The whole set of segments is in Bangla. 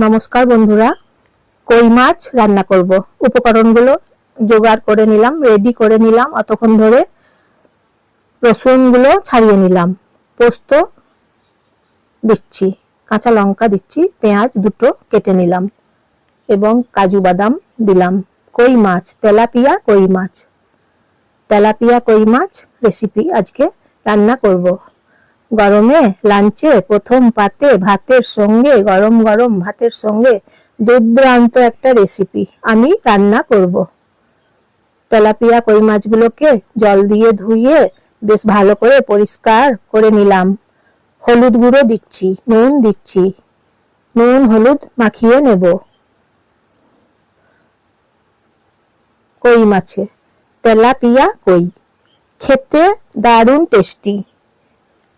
নমস্কার বন্ধুরা, কই মাছ রান্না করব। উপকরণগুলো জোগাড় করে নিলাম, রেডি করে নিলাম। অতক্ষণ ধরে রসুনগুলো ছাড়িয়ে নিলাম, পোস্ত দিচ্ছি, কাঁচা লঙ্কা দিচ্ছি, পেঁয়াজ দুটো কেটে নিলাম এবং কাজু বাদাম দিলাম। কই মাছ, তেলাপিয়া কই মাছ, তেলাপিয়া কই মাছ রেসিপি আজকে রান্না করব। গরমে লাঞ্চে প্রথম পাতে ভাতের সঙ্গে, গরম গরম ভাতের সঙ্গে দুর্দান্ত একটা রেসিপি আমি রান্না করব। তেলাপিয়া কই মাছগুলোকে জল দিয়ে ধুয়ে বেশ ভালো করে পরিষ্কার করে নিলাম। হলুদ গুঁড়ো দিচ্ছি, নুন দিচ্ছি, নুন হলুদ মাখিয়ে নেব। কই মাছে, তেলাপিয়া কই, খেতে দারুণ টেস্টি।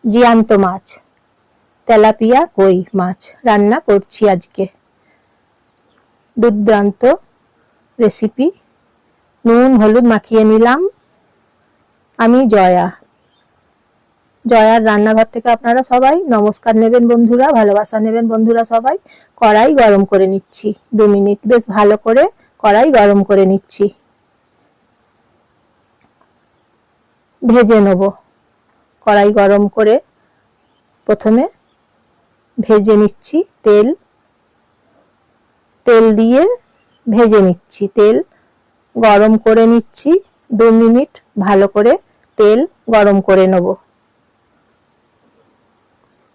জ্যান্ত মাছ, তেলাপিয়া কই মাছ রান্না করছি আজকে। দুর্দান্ত রেসিপি। নুন হলুদ মাখিয়ে নিলাম। আমি জয়ার রান্নাঘর থেকে আপনারা সবাই নমস্কার নেবেন বন্ধুরা, ভালোবাসা নেবেন বন্ধুরা সবাই। কড়াই গরম করে নিচ্ছি, 2 মিনিট বেশ ভালো করে কড়াই গরম করে নিচ্ছি। ভেজে নেব। কড়াই গরম করে প্রথমে ভেজে নিচ্ছি, তেল দিয়ে ভেজে নিচ্ছি, তেল গরম করে নিচ্ছি। 2 মিনিট ভালো করে তেল গরম করে নেব।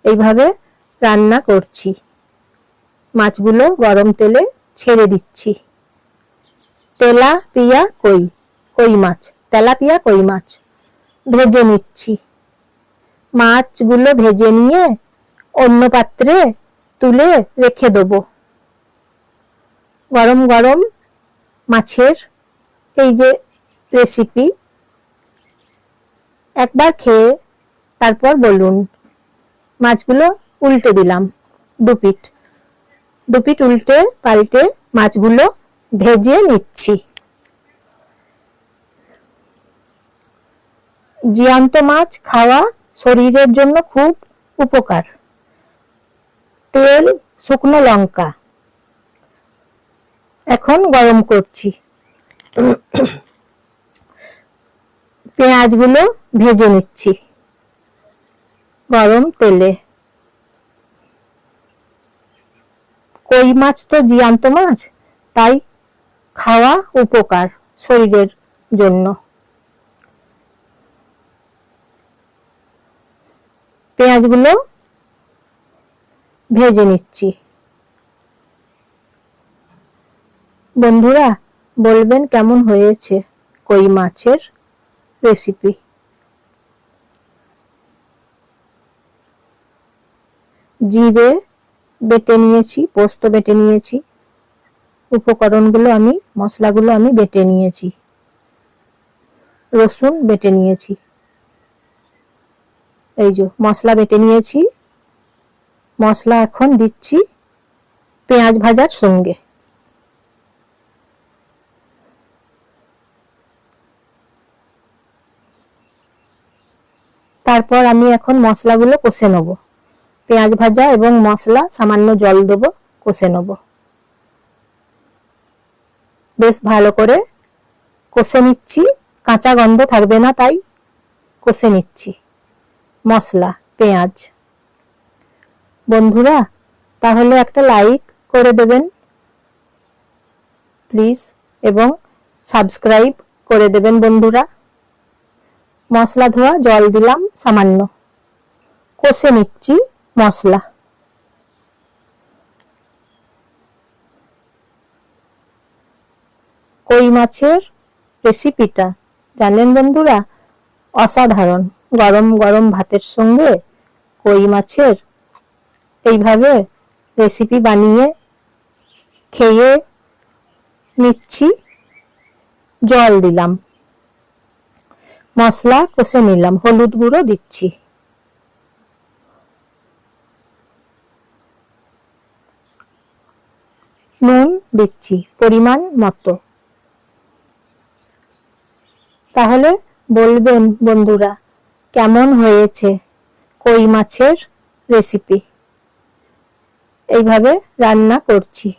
এইভাবে রান্না করছি। মাছগুলো গরম তেলে ছেড়ে দিচ্ছি। তেলাপিয়া কই মাছ, তেলাপিয়া কই মাছ ভেজে নিচ্ছি। মাছগুলো ভেজে নিয়ে অন্য পাত্রে তুলে রেখে দেব। গরম গরম মাছের এই যে রেসিপি, একবার খেয়ে তারপর বলুন। মাছগুলো উল্টে দিলাম, দুপিট উল্টে পাল্টে মাছগুলো ভেজে নিচ্ছি। জ্যান্ত মাছ খাওয়া শরীরের জন্য খুব উপকার। তেল, শুকনো লঙ্কা এখন গরম করছি। পেঁয়াজগুলো ভেজে নিচ্ছি গরম তেলে। কই মাছ তো জ্যান্ত মাছ, তাই খাওয়া উপকার শরীরের জন্য। পেঁয়াজগুলো ভেজে নিচ্ছি। বন্ধুরা বলবেন কেমন হয়েছে কই মাছের রেসিপি। জিরে বেটে নিয়েছি, পোস্ত বেটে নিয়েছি, উপকরণগুলো আমি, মশলাগুলো আমি বেটে নিয়েছি। রসুন বেটে নিয়েছি, এই যে মশলা বেটে নিয়েছি। মশলা এখন দিচ্ছি পেঁয়াজ ভাজার সঙ্গে। তারপর আমি এখন মশলাগুলো কষে নেব। পেঁয়াজ ভাজা এবং মশলা সামান্য জল দেব, কষে নেব। বেশ ভালো করে কষে নিচ্ছি, কাঁচা গন্ধ থাকবে না, তাই কষে নিচ্ছি মশলা পেঁয়াজ। বন্ধুরা তাহলে একটা লাইক করে দেবেন প্লিজ, এবং সাবস্ক্রাইব করে দেবেন বন্ধুরা। মশলা ধোয়া জল দিলাম সামান্য, কষে নিচ্ছি মশলা। কই মাছের রেসিপিটা জানেন বন্ধুরা, অসাধারণ। গরম গরম ভাতের সঙ্গে কই মাছের এইভাবে রেসিপি বানিয়ে খেয়ে নিচ্ছি। জল দিলাম, মশলা কষে নিলাম, হলুদ গুঁড়ো দিচ্ছি। নুন দিচ্ছি পরিমাণ মতো। তাহলে বলবেন বন্ধুরা কেমন হয়েছে কই মাছের রেসিপি। এইভাবে রান্না করছি।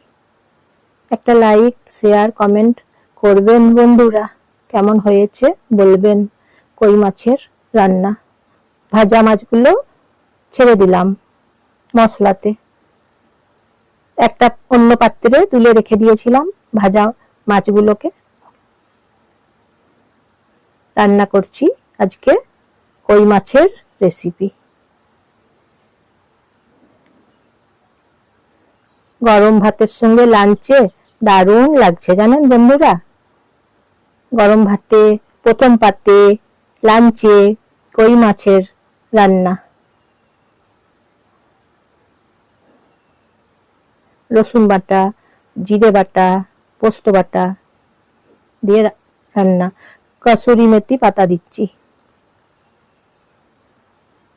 একটা লাইক, শেয়ার, কমেন্ট করবেন বন্ধুরা। কেমন হয়েছে বলবেন কই মাছের রান্না। ভাজা মাছগুলো ছেড়ে দিলাম মশলাতে, একটা অন্য পাত্রে তুলে রেখে দিয়েছিলাম ভাজা মাছগুলোকে। রান্না করছি আজকে কই মাছের রেসিপি। গরম ভাতের সঙ্গে লাঞ্চে দারুণ লাগছে জানেন বন্ধুরা। গরম ভাতে, প্রথম পাতে, লাঞ্চে কই মাছের রান্না। রসুন বাটা, জিরে বাটা, পোস্ত বাটা দিয়ে রান্না। কসুরি মেথি পাতা দিচ্ছি,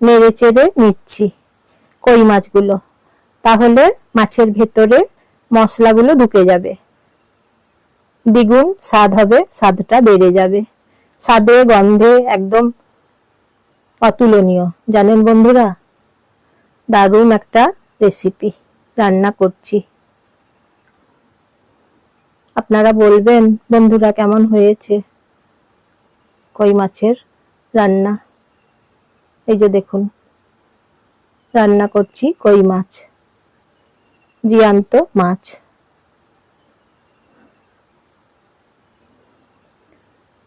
নেড়ে চেড়ে নিচ্ছি কই মাছগুলো, তাহলে মাছের ভেতরে মশলাগুলো ঢুকে যাবে, দ্বিগুণ স্বাদ হবে, স্বাদটা বেড়ে যাবে। স্বাদে গন্ধে একদম অতুলনীয় জানেন বন্ধুরা। দারুণ একটা রেসিপি রান্না করছি। আপনারা বলবেন বন্ধুরা কেমন হয়েছে কই মাছের রান্না। এই যে দেখুন রান্না করছি কই মাছ, জ্যান্ত মাছ।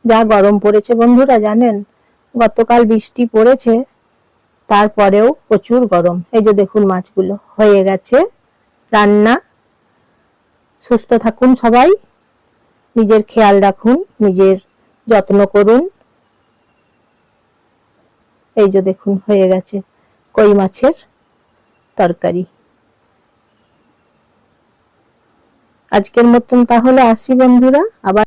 যা গরম পড়েছে বন্ধুরা জানেন, গতকাল বৃষ্টি পড়েছে, তারপরেও প্রচুর গরম। এই যে দেখুন মাছগুলো হয়ে গেছে রান্না। সুস্থ থাকুন সবাই, নিজের খেয়াল রাখুন, নিজের যত্ন করুন। এই যে দেখুন হয়ে গেছে কই মাছের তরকারি। আজকের মতন তাহলে আসি বন্ধুরা, আবার